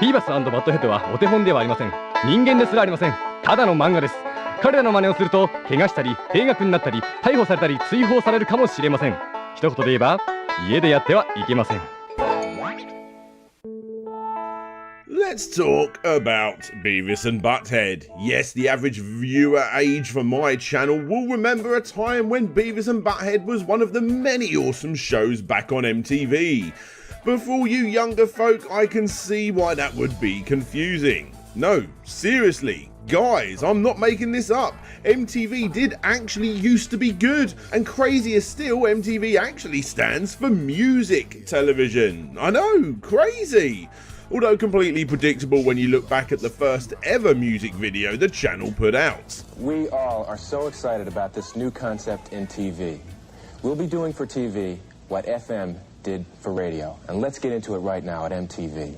ビーバス&バッドヘッドはお手本ではありません。人間ですらありません。ただの漫画です。彼らの真似をすると怪我したり停学になったり逮捕されたり追放されるかもしれません。一言で言えば家でやってはいけません。 Let's talk about Beavis and Butthead. Yes, the average viewer age for my channel will remember a time when Beavis and Butthead was one of the many awesome shows back on MTV. But for all you younger folk, I can see why that would be confusing. No, seriously, guys, I'm not making this up. MTV did actually used to be good, and crazier still, MTV actually stands for music television. I know, crazy. Although completely predictable when you look back at the first ever music video the channel put out. We all are so excited about this new concept in TV. We'll be doing for TV what FM did for radio, and let's get into it right now at MTV.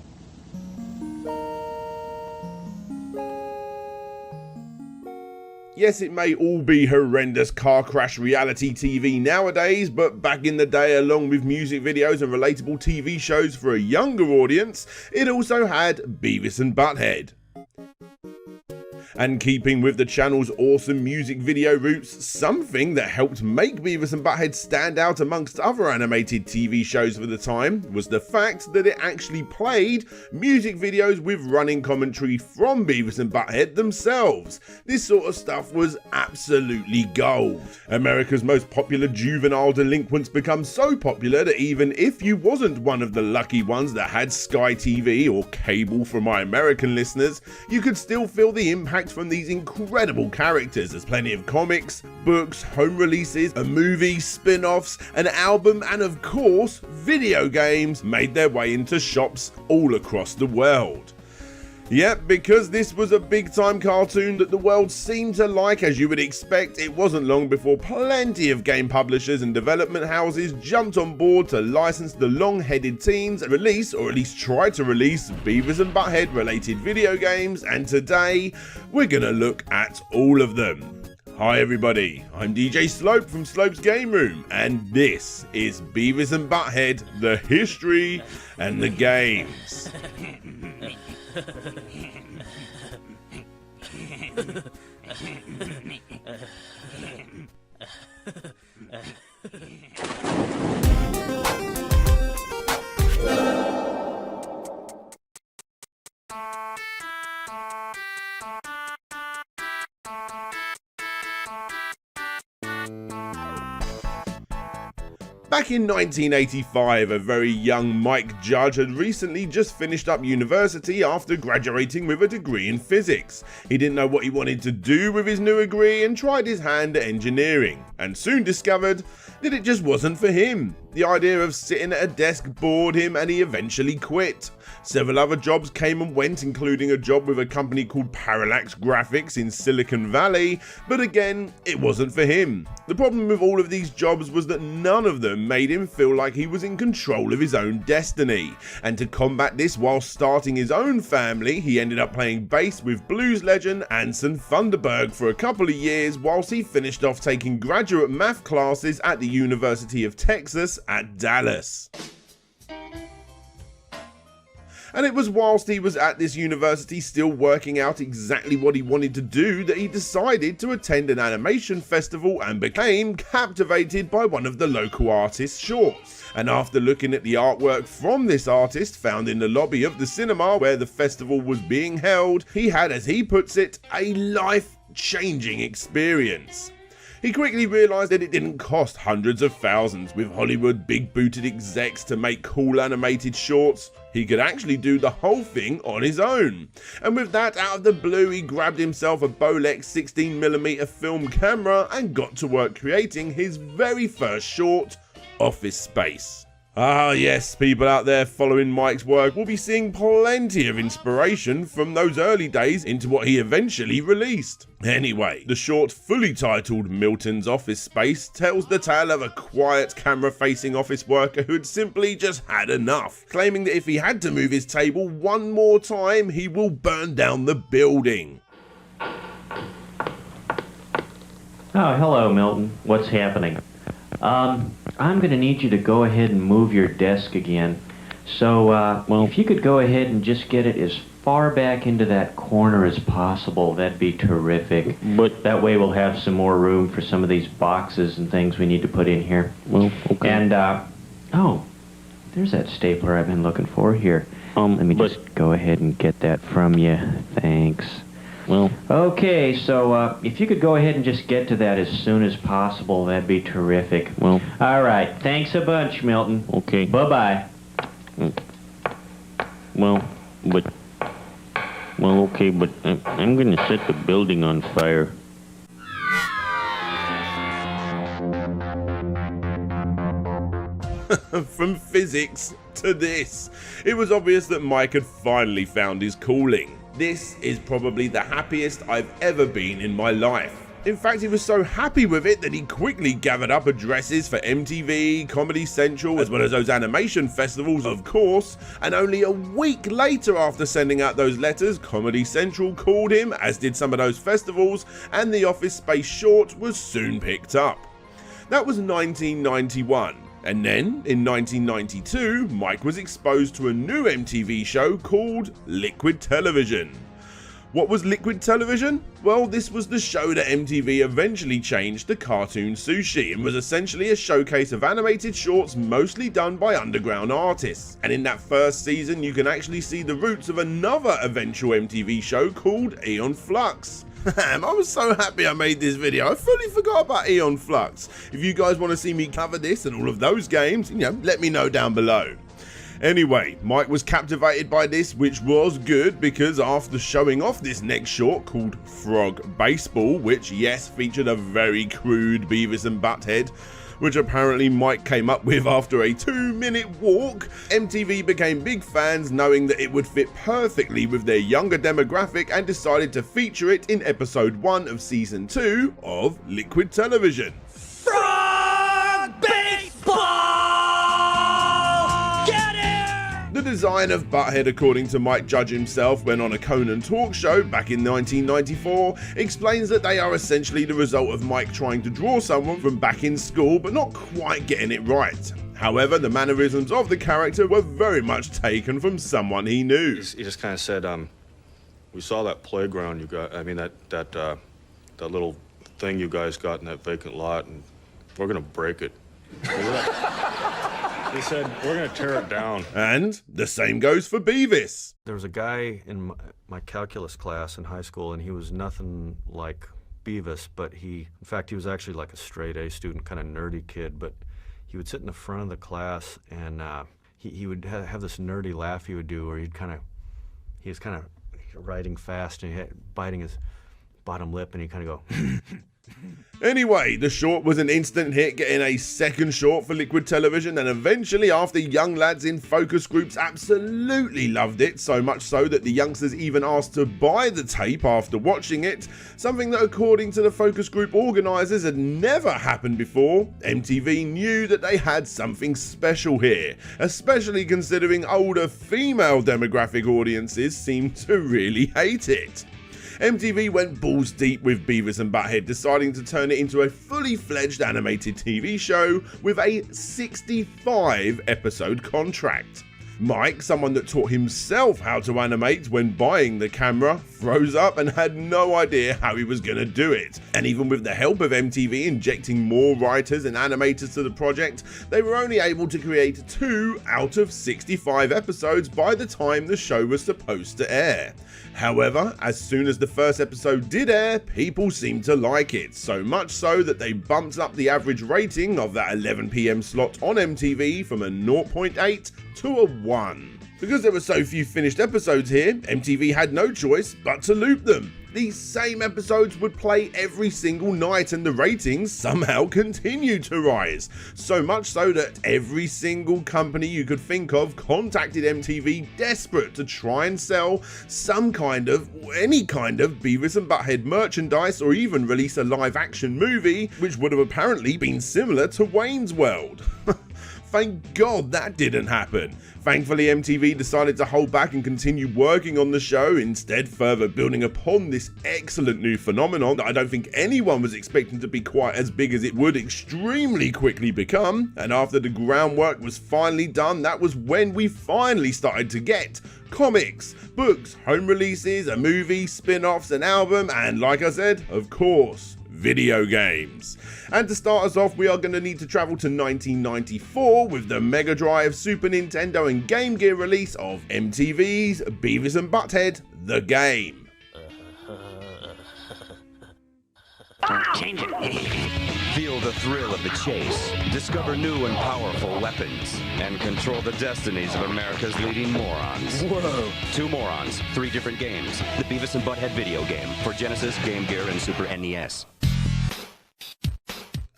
Yes, it may all be horrendous car crash reality TV nowadays, but back in the day, along with music videos and relatable TV shows for a younger audience, it also had Beavis and Butthead. And keeping with the channel's awesome music video roots, something that helped make Beavis and Butthead stand out amongst other animated TV shows for the time was the fact that it actually played music videos with running commentary from Beavis and Butthead themselves. This sort of stuff was absolutely gold. America's most popular juvenile delinquents become so popular that even if you wasn't one of the lucky ones that had Sky TV or cable for my American listeners, you could still feel the impact from these incredible characters, as plenty of comics, books, home releases, a movie, spin-offs, an album, and of course, video games made their way into shops all across the world. Yep, because this was a big-time cartoon that the world seemed to like, as you would expect, it wasn't long before plenty of game publishers and development houses jumped on board to license the long-headed teens and release, or at least try to release, Beavis and Butthead related video games, and today, we're gonna look at all of them. Hi everybody, I'm DJ Slope from Slope's Game Room, and this is Beavis and Butthead, the history and the games. Back in 1985, a very young Mike Judge had recently just finished up university after graduating with a degree in physics. He didn't know what he wanted to do with his new degree and tried his hand at engineering, and soon discovered that it just wasn't for him. The idea of sitting at a desk bored him and he eventually quit. Several other jobs came and went, including a job with a company called Parallax Graphics in Silicon Valley, but again, it wasn't for him. The problem with all of these jobs was that none of them made him feel like he was in control of his own destiny. And to combat this while starting his own family, he ended up playing bass with blues legend Anson Thunderberg for a couple of years whilst he finished off taking graduate math classes at the University of Texas at Dallas. And it was whilst he was at this university still working out exactly what he wanted to do that he decided to attend an animation festival and became captivated by one of the local artist's shorts. And after looking at the artwork from this artist found in the lobby of the cinema where the festival was being held, he had, as he puts it, a life-changing experience. He quickly realised that it didn't cost hundreds of thousands with Hollywood big-booted execs to make cool animated shorts. He could actually do the whole thing on his own. And with that, out of the blue, he grabbed himself a Bolex 16mm film camera and got to work creating his very first short, Office Space. Ah yes, people out there following Mike's work will be seeing plenty of inspiration from those early days into what he eventually released. Anyway, the short fully titled Milton's Office Space tells the tale of a quiet camera-facing office worker who had simply just had enough, claiming that if he had to move his table one more time, he will burn down the building. Oh, hello Milton. What's happening? I'm going to need you to go ahead and move your desk again. So, if you could go ahead and just get it as far back into that corner as possible, that'd be terrific. But that way we'll have some more room for some of these boxes and things we need to put in here. Well, okay. And, oh, there's that stapler I've been looking for here. Let me just go ahead and get that from you. Thanks. Well, okay, so if you could go ahead and just get to that as soon as possible, that'd be terrific. Well, all right. Thanks a bunch, Milton. okay. Bye-bye. Well, okay, but I'm going to set the building on fire. From physics to this, it was obvious that Mike had finally found his calling. This is probably the happiest I've ever been in my life. In fact, he was so happy with it that he quickly gathered up addresses for MTV, Comedy Central, as well as those animation festivals, of course, and only a week later after sending out those letters, Comedy Central called him, as did some of those festivals, and the Office Space short was soon picked up. That was 1991. And then, in 1992, Mike was exposed to a new MTV show called Liquid Television. What was Liquid Television? Well, this was the show that MTV eventually changed to Cartoon Sushi and was essentially a showcase of animated shorts mostly done by underground artists. And in that first season, you can actually see the roots of another eventual MTV show called Aeon Flux. I was so happy I made this video. I fully forgot about Aeon Flux. If you guys want to see me cover this and all of those games, let me know down below. Anyway, Mike was captivated by this, which was good because after showing off this next short called Frog Baseball, which yes, featured a very crude Beavis and Butthead, which apparently Mike came up with after a 2-minute walk, MTV became big fans knowing that it would fit perfectly with their younger demographic and decided to feature it in episode 1 of season 2 of Liquid Television. Frog Baseball! Get it! The design of Butthead, according to Mike Judge himself when on a Conan talk show back in 1994, explains that they are essentially the result of Mike trying to draw someone from back in school but not quite getting it right. However, the mannerisms of the character were very much taken from someone he knew. He just kind of said, we saw that playground you got, that little thing you guys got in that vacant lot, and we're gonna break it. He said, we're gonna tear it down. And the same goes for Beavis. There was a guy in my calculus class in high school, and he was nothing like Beavis, but in fact, he was actually like a straight A student, kind of nerdy kid, but he would sit in the front of the class, and he would have this nerdy laugh he would do where he was kind of writing fast, and biting his bottom lip, and he'd kind of go... Anyway, the short was an instant hit, getting a second short for Liquid Television, and eventually after young lads in focus groups absolutely loved it, so much so that the youngsters even asked to buy the tape after watching it, something that according to the focus group organisers had never happened before. MTV knew that they had something special here, especially considering older female demographic audiences seemed to really hate it. MTV went balls deep with Beavis and Butthead, deciding to turn it into a fully fledged animated TV show with a 65 episode contract. Mike, someone that taught himself how to animate when buying the camera, froze up and had no idea how he was going to do it. And even with the help of MTV injecting more writers and animators to the project, they were only able to create 2 out of 65 episodes by the time the show was supposed to air. However, as soon as the first episode did air, people seemed to like it, so much so that they bumped up the average rating of that 11 PM slot on MTV from a 0.8 to a 1. Because there were so few finished episodes here, MTV had no choice but to loop them. These same episodes would play every single night and the ratings somehow continued to rise. So much so that every single company you could think of contacted MTV desperate to try and sell any kind of Beavis and Butthead merchandise, or even release a live action movie, which would have apparently been similar to Wayne's World. Thank God that didn't happen. Thankfully, MTV decided to hold back and continue working on the show, instead further building upon this excellent new phenomenon that I don't think anyone was expecting to be quite as big as it would extremely quickly become. And after the groundwork was finally done, that was when we finally started to get comics, books, home releases, a movie, spin-offs, an album, and like I said, of course, video games. And to start us off, we are going to need to travel to 1994 with the Mega Drive, Super Nintendo and Game Gear release of MTV's Beavis and Butthead, the game. Change it. Feel the thrill of the chase, discover new and powerful weapons, and control the destinies of America's leading morons. Whoa. 2 morons, 3 different games. The Beavis and Butthead video game for Genesis, Game Gear, and Super NES.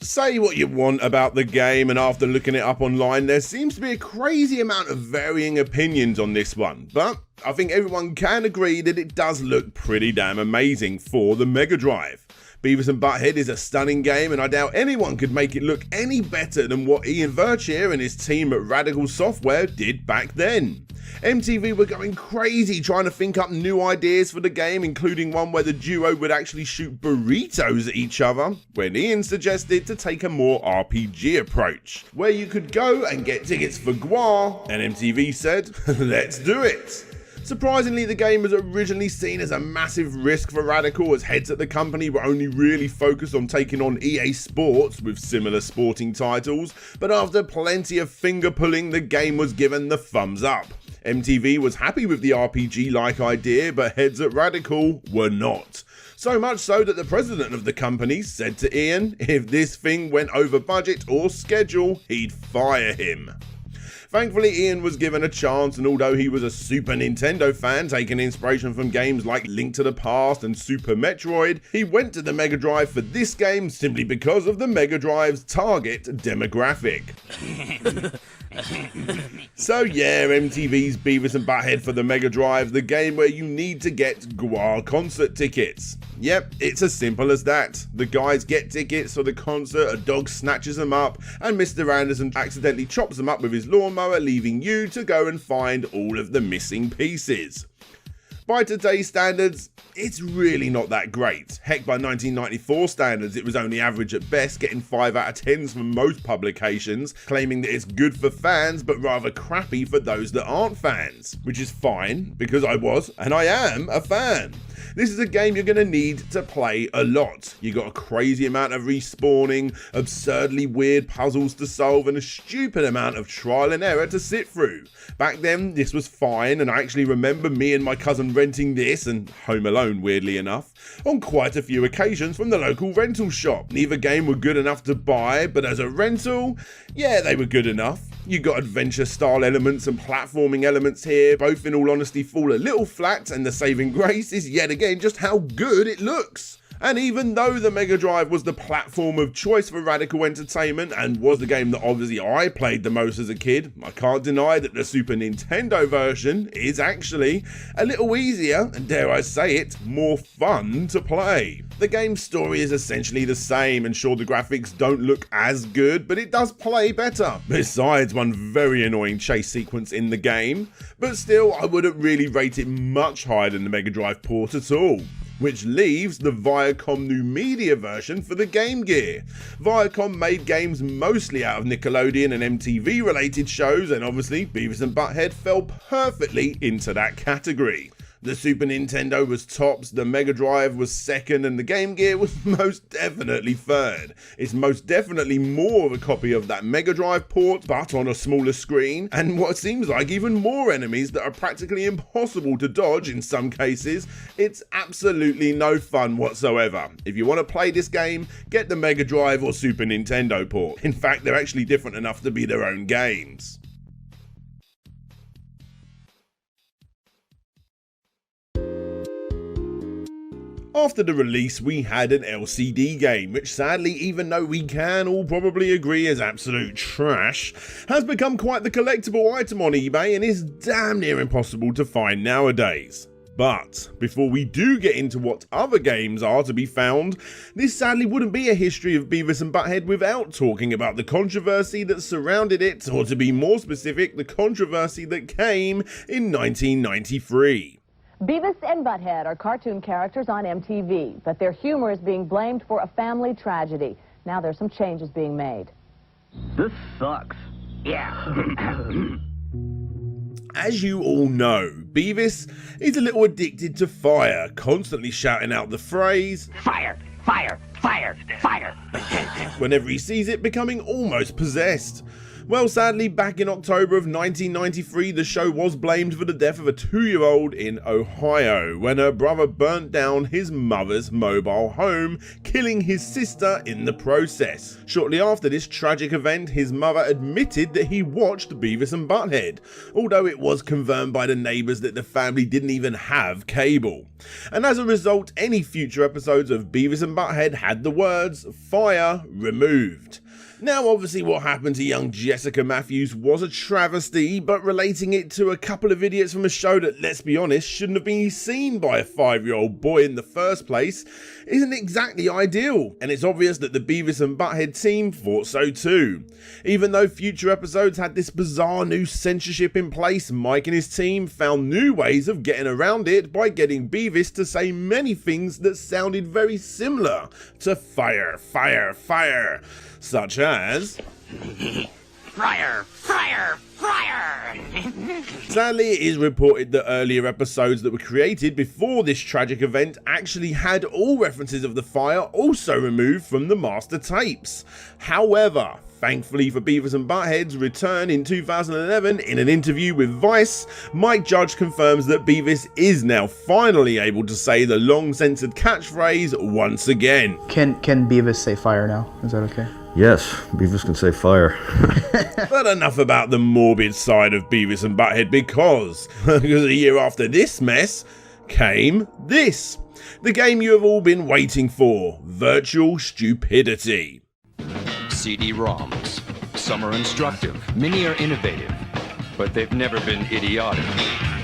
Say what you want about the game, and after looking it up online, there seems to be a crazy amount of varying opinions on this one, but I think everyone can agree that it does look pretty damn amazing for the Mega Drive. Beavis and Butthead is a stunning game, and I doubt anyone could make it look any better than what Ian Vercheer and his team at Radical Software did back then. MTV were going crazy trying to think up new ideas for the game, including one where the duo would actually shoot burritos at each other, when Ian suggested to take a more RPG approach, where you could go and get tickets for GWAR, and MTV said, let's do it. Surprisingly, the game was originally seen as a massive risk for Radical, as heads at the company were only really focused on taking on EA Sports with similar sporting titles, but after plenty of finger pulling, the game was given the thumbs up. MTV was happy with the RPG-like idea, but heads at Radical were not. So much so that the president of the company said to Ian, if this thing went over budget or schedule, he'd fire him. Thankfully, Ian was given a chance, and although he was a Super Nintendo fan, taking inspiration from games like Link to the Past and Super Metroid, he went to the Mega Drive for this game simply because of the Mega Drive's target demographic. So yeah, MTV's Beavis and Butthead for the Mega Drive, the game where you need to get GWAR concert tickets. Yep, it's as simple as that. The guys get tickets for the concert, a dog snatches them up, and Mr. Anderson accidentally chops them up with his lawnmower, leaving you to go and find all of the missing pieces. By today's standards, it's really not that great. Heck, by 1994 standards, it was only average at best, getting 5 out of 10s from most publications, claiming that it's good for fans, but rather crappy for those that aren't fans. Which is fine, because I was, and I am, a fan. This is a game you're going to need to play a lot. You got a crazy amount of respawning, absurdly weird puzzles to solve, and a stupid amount of trial and error to sit through. Back then, this was fine, and I actually remember me and my cousin renting this, and Home Alone weirdly enough, on quite a few occasions from the local rental shop. Neither game were good enough to buy, but as a rental, yeah, they were good enough. You got adventure style elements and platforming elements here, both in all honesty fall a little flat, and the saving grace is yet again just how good it looks. And even though the Mega Drive was the platform of choice for Radical Entertainment and was the game that obviously I played the most as a kid, I can't deny that the Super Nintendo version is actually a little easier and, dare I say it, more fun to play. The game's story is essentially the same, and sure, the graphics don't look as good, but it does play better, besides one very annoying chase sequence in the game. But still, I wouldn't really rate it much higher than the Mega Drive port at all. Which leaves the Viacom New Media version for the Game Gear. Viacom made games mostly out of Nickelodeon and MTV related shows, and obviously Beavis and Butthead fell perfectly into that category. The Super Nintendo was tops, the Mega Drive was second, and the Game Gear was most definitely third. It's most definitely more of a copy of that Mega Drive port, but on a smaller screen, and what seems like even more enemies that are practically impossible to dodge in some cases. It's absolutely no fun whatsoever. If you want to play this game, get the Mega Drive or Super Nintendo port. In fact, they're actually different enough to be their own games. After the release, we had an LCD game, which sadly, even though we can all probably agree is absolute trash, has become quite the collectible item on eBay and is damn near impossible to find nowadays. But before we do get into what other games are to be found, this sadly wouldn't be a history of Beavis and Butthead without talking about the controversy that surrounded it, or to be more specific, the controversy that came in 1993. Beavis and Butthead are cartoon characters on MTV, but their humor is being blamed for a family tragedy. Now there's some changes being made. This sucks. Yeah. As you all know, Beavis is a little addicted to fire, constantly shouting out the phrase, "Fire! Fire! Fire! Fire!" whenever he sees it, becoming almost possessed. Well, sadly, back in October of 1993, the show was blamed for the death of a 2-year-old in Ohio, when her brother burnt down his mother's mobile home, killing his sister in the process. Shortly after this tragic event, his mother admitted that he watched Beavis and Butthead, although it was confirmed by the neighbours that the family didn't even have cable. And as a result, any future episodes of Beavis and Butthead had the words "fire" removed. Now, obviously what happened to young Jessica Matthews was a travesty, but relating it to a couple of idiots from a show that, let's be honest, shouldn't have been seen by a 5-year-old boy in the first place isn't exactly ideal, and it's obvious that the Beavis and Butthead team thought so too. Even though future episodes had this bizarre new censorship in place, Mike and his team found new ways of getting around it by getting Beavis to say many things that sounded very similar to fire, fire, fire, such as Fryer! Fryer! Fryer! Sadly, it is reported that earlier episodes that were created before this tragic event actually had all references of the fire also removed from the master tapes. However, thankfully for Beavis and Butthead's return in 2011, in an interview with Vice, Mike Judge confirms that Beavis is now finally able to say the long-censored catchphrase once again. Can Beavis say fire now? Is that okay? Yes, Beavis can say fire. But enough about the morbid side of Beavis and Butthead, because a year after this mess came this. The game you have all been waiting for, Virtual Stupidity. CD-ROMs. Some are instructive, many are innovative, but they've never been idiotic.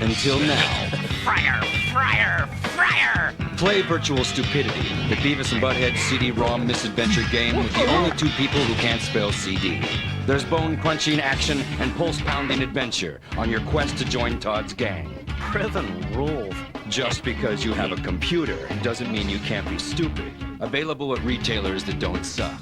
Until now. Fryer! Fryer! Fryer! Play Virtual Stupidity, the Beavis and Butthead CD-ROM misadventure game with the only two people who can't spell CD. There's bone-crunching action and pulse-pounding adventure on your quest to join Todd's gang. Prison rules. Just because you have a computer doesn't mean you can't be stupid. Available at retailers that don't suck.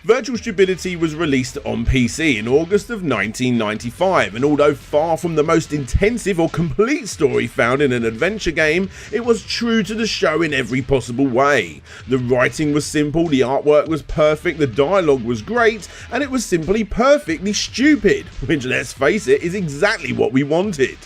Virtual Stupidity was released on PC in August of 1995, and although far from the most intensive or complete story found in an adventure game, it was true to the show in every possible way. The writing was simple, the artwork was perfect, the dialogue was great, and it was simply perfectly stupid, which, let's face it, is exactly what we wanted.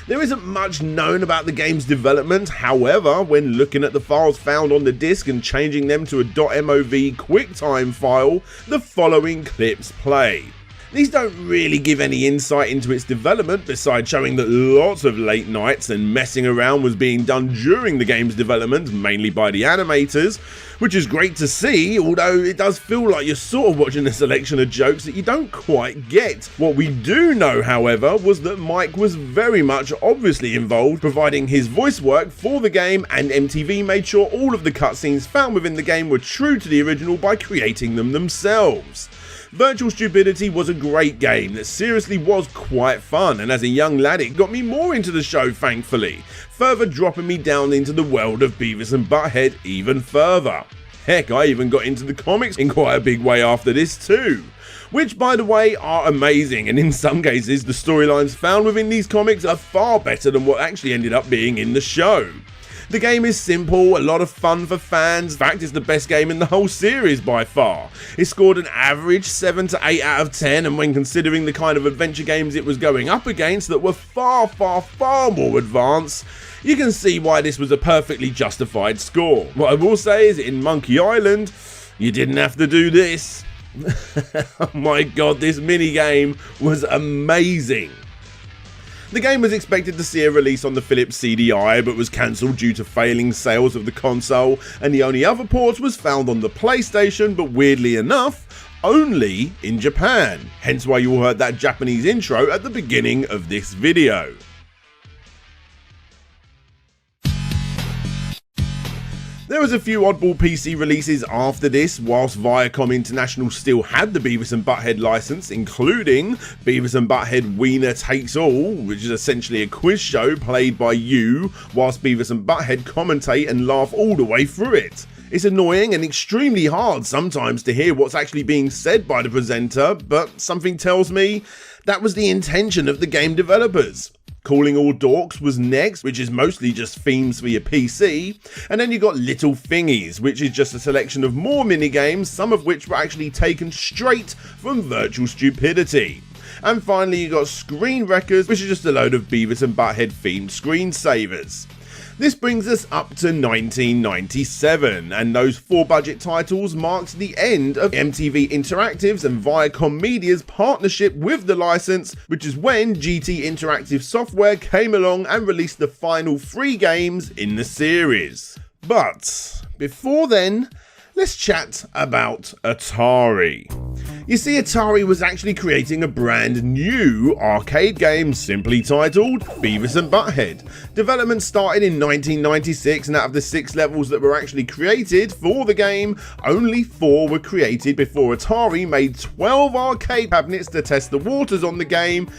There isn't much known about the game's development, however, when looking at the files found on the disc and changing them to a .mov QuickTime file, the following clips play. These don't really give any insight into its development, besides showing that lots of late nights and messing around was being done during the game's development, mainly by the animators, which is great to see, although it does feel like you're sort of watching a selection of jokes that you don't quite get. What we do know, however, was that Mike was very much obviously involved, providing his voice work for the game, and MTV made sure all of the cutscenes found within the game were true to the original by creating them themselves. Virtual Stupidity was a great game that seriously was quite fun, and as a young lad it got me more into the show, thankfully, further dropping me down into the world of Beavis and Butthead even further. Heck, I even got into the comics in quite a big way after this too, which by the way are amazing, and in some cases the storylines found within these comics are far better than what actually ended up being in the show. The game is simple, a lot of fun for fans. In fact, it's the best game in the whole series by far. It scored an average 7 to 8 out of 10, and when considering the kind of adventure games it was going up against that were far more advanced, you can see why this was a perfectly justified score. What I will say is, in Monkey Island, you didn't have to do this. Oh my god, this minigame was amazing. The game was expected to see a release on the Philips CDI, but was cancelled due to failing sales of the console, and the only other port was found on the PlayStation, but weirdly enough, only in Japan. Hence why you all heard that Japanese intro at the beginning of this video. There was a few oddball PC releases after this, whilst Viacom International still had the Beavis and Butthead license, including Beavis and Butthead Wiener Takes All, which is essentially a quiz show played by you, whilst Beavis and Butthead commentate and laugh all the way through it. It's annoying and extremely hard sometimes to hear what's actually being said by the presenter, but something tells me that was the intention of the game developers. Calling All Dorks was next, which is mostly just themes for your PC, and then you got Little Thingies, which is just a selection of more minigames, some of which were actually taken straight from Virtual Stupidity. And finally you got Screen Wreckers, which is just a load of Beavis and Butthead themed screensavers. This brings us up to 1997, and those 4 budget titles marked the end of MTV Interactive's and Viacom Media's partnership with the license, which is when GT Interactive Software came along and released the final 3 games in the series. But before then, let's chat about Atari. You see, Atari was actually creating a brand new arcade game simply titled Beavis and Butthead. Development started in 1996, and out of the 6 levels that were actually created for the game, only 4 were created before Atari made 12 arcade cabinets to test the waters on the game,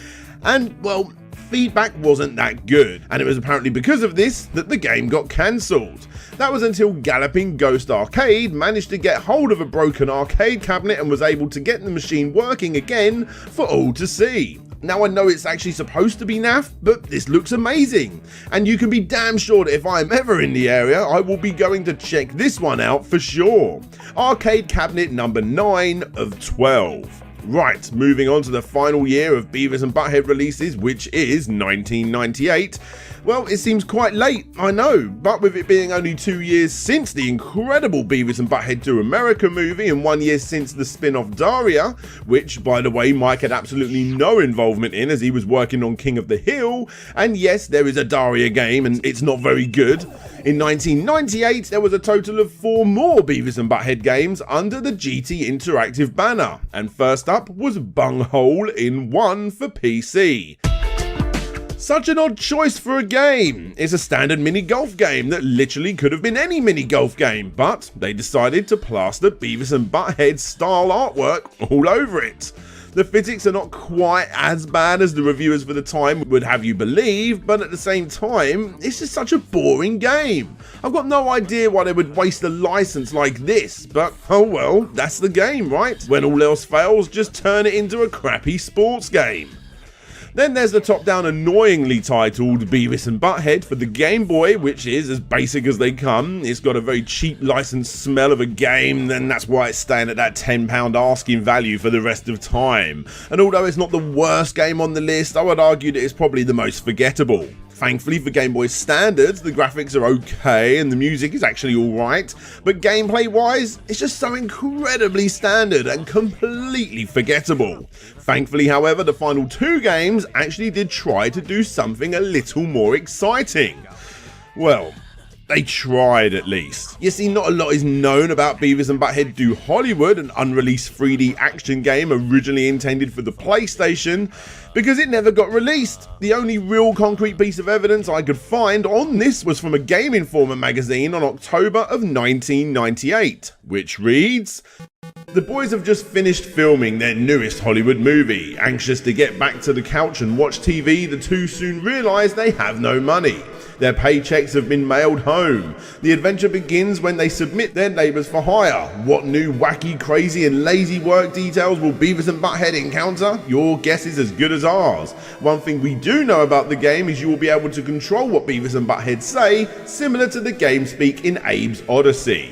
and well, feedback wasn't that good, and it was apparently because of this that the game got cancelled. That was until Galloping Ghost Arcade managed to get hold of a broken arcade cabinet and was able to get the machine working again for all to see. Now I know it's actually supposed to be naff, but this looks amazing, and you can be damn sure that if I'm ever in the area, I will be going to check this one out for sure. Arcade cabinet number 9 of 12. Right, moving on to the final year of Beavis and Butthead releases, which is 1998. Well, it seems quite late, I know, but with it being only 2 years since the incredible Beavis and Butthead to America movie and 1 year since the spin-off Daria, which, by the way, Mike had absolutely no involvement in as he was working on King of the Hill, and yes, there is a Daria game and it's not very good. In 1998, there was a total of 4 more Beavis and Butthead games under the GT Interactive banner, and first up was Bunghole in 1 for PC. Such an odd choice for a game. It's a standard mini golf game that literally could have been any mini golf game, but they decided to plaster Beavis and Butthead style artwork all over it. The physics are not quite as bad as the reviewers for the time would have you believe, but at the same time, it's just such a boring game. I've got no idea why they would waste a license like this, but oh well, that's the game, right? When all else fails, just turn it into a crappy sports game. Then there's the top-down annoyingly titled Beavis and Butthead for the Game Boy, which is as basic as they come. It's got a very cheap licensed smell of a game, and that's why it's staying at that £10 asking value for the rest of time. And although it's not the worst game on the list, I would argue that it's probably the most forgettable. Thankfully for Game Boy standards, the graphics are okay and the music is actually alright, but gameplay wise, it's just so incredibly standard and completely forgettable. Thankfully, however, the final 2 games actually did try to do something a little more exciting. Well, they tried at least. You see, not a lot is known about Beavis and Butthead Do Hollywood, an unreleased 3D action game originally intended for the PlayStation, because it never got released. The only real concrete piece of evidence I could find on this was from a Game Informer magazine on October of 1998, which reads, "The boys have just finished filming their newest Hollywood movie. Anxious to get back to the couch and watch TV, the two soon realise they have no money. Their paychecks have been mailed home. The adventure begins when they submit their neighbours for hire. What new wacky, crazy and lazy work details will Beavis and Butthead encounter? Your guess is as good as ours. One thing we do know about the game is you will be able to control what Beavis and Butthead say, similar to the game speak in Abe's Odyssey."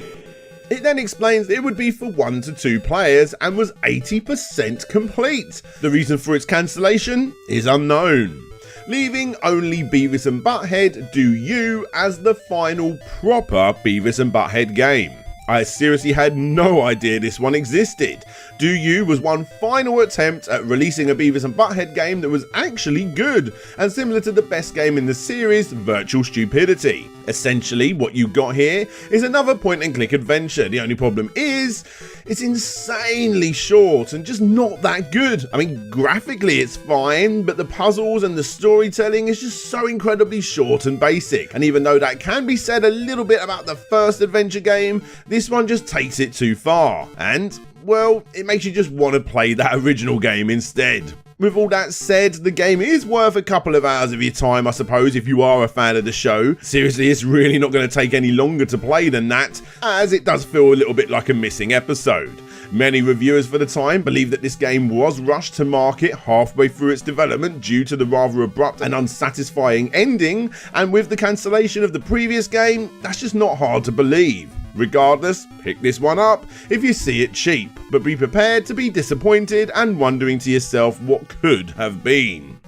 It then explains that it would be for 1 to 2 players and was 80% complete. The reason for its cancellation is unknown, leaving only Beavis and Butthead Do You as the final proper Beavis and Butthead game. I seriously had no idea this one existed. Do You was one final attempt at releasing a Beavis and Butthead game that was actually good, and similar to the best game in the series, Virtual Stupidity. Essentially, what you got here is another point-and-click adventure. The only problem is, it's insanely short and just not that good. I mean, graphically it's fine, but the puzzles and the storytelling is just so incredibly short and basic. And even though that can be said a little bit about the first adventure game, this one just takes it too far. And, well, it makes you just want to play that original game instead. With all that said, the game is worth a couple of hours of your time, I suppose, if you are a fan of the show. Seriously, it's really not going to take any longer to play than that, as it does feel a little bit like a missing episode. Many reviewers for the time believe that this game was rushed to market halfway through its development due to the rather abrupt and unsatisfying ending, and with the cancellation of the previous game, that's just not hard to believe. Regardless, pick this one up if you see it cheap, but be prepared to be disappointed and wondering to yourself what could have been.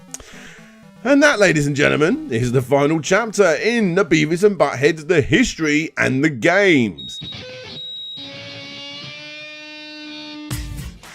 And that, ladies and gentlemen, is the final chapter in the Beavis and Butthead's The History and the Games.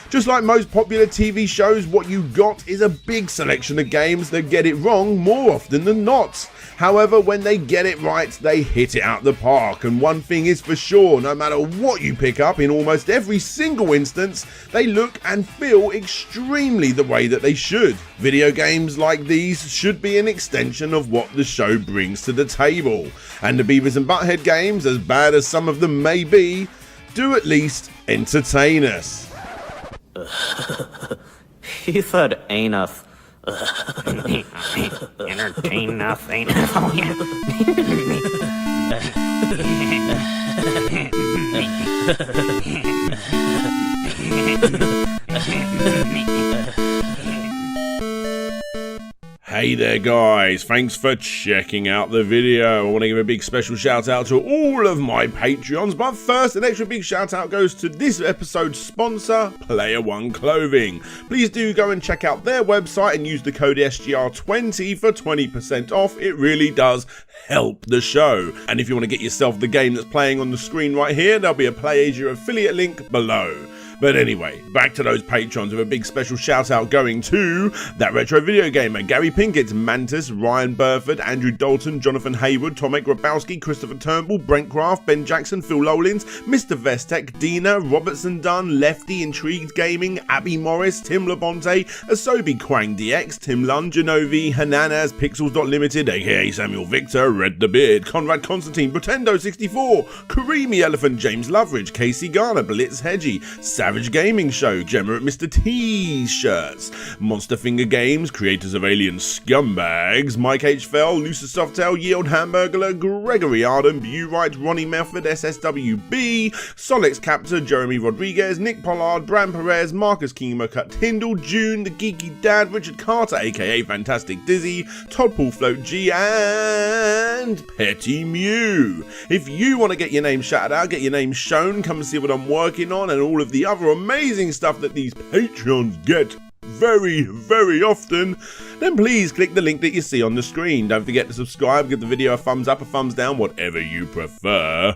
Just like most popular TV shows, what you got is a big selection of games that get it wrong more often than not. However, when they get it right, they hit it out the park, and one thing is for sure, no matter what you pick up, in almost every single instance, they look and feel extremely the way that they should. Video games like these should be an extension of what the show brings to the table, and the Beavis and Butthead games, as bad as some of them may be, do at least entertain us. He said anus. Entertain us, ain't it? Oh, Hey there guys, thanks for checking out the video. I want to give a big special shout out to all of my Patreons, but first an extra big shout out goes to this episode's sponsor, Player One Clothing. Please do go and check out their website and use the code SGR20 for 20% off. It really does help the show. And if you want to get yourself the game that's playing on the screen right here, there'll be a PlayAsia affiliate link below. But anyway, back to those patrons with a big special shout out going to That Retro Video Gamer, Gary Pinkett, Mantis, Ryan Burford, Andrew Dalton, Jonathan Haywood, Tomek Grabowski, Christopher Turnbull, Brent Craft, Ben Jackson, Phil Lowlins, Mr. Vestek, Dina, Robertson Dunn, Lefty, Intrigued Gaming, Abby Morris, Tim Labonte, Asobi Quang DX, Tim Lund, Genovi, Hananas, Pixels.Limited, aka Samuel Victor, Red the Beard, Conrad Constantine, Pretendo64, Karimi Elephant, James Loveridge, Casey Garner, Blitz Hedgie, Savage Gaming Show, Gemma at Mr. T's Shirts, Monster Finger Games, creators of Alien Scumbags, Mike H. Fell, Lucer Softail, Yield Hamburglar, Gregory Arden, Bewright, Ronnie Melford, SSWB, Solix Captor, Jeremy Rodriguez, Nick Pollard, Bram Perez, Marcus Kingmaker, Tyndall, June, The Geeky Dad, Richard Carter, aka Fantastic Dizzy, Todd Paul Float G, and Petty Mew. If you want to get your name shouted out, get your name shown, come and see what I'm working on, and all of the other amazing stuff that these Patreons get very, very often, then please click the link that you see on the screen. Don't forget to subscribe, give the video a thumbs up, a thumbs down, whatever you prefer.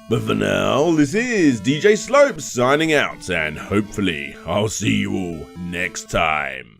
But for now, this is DJ Slope signing out, and hopefully I'll see you all next time.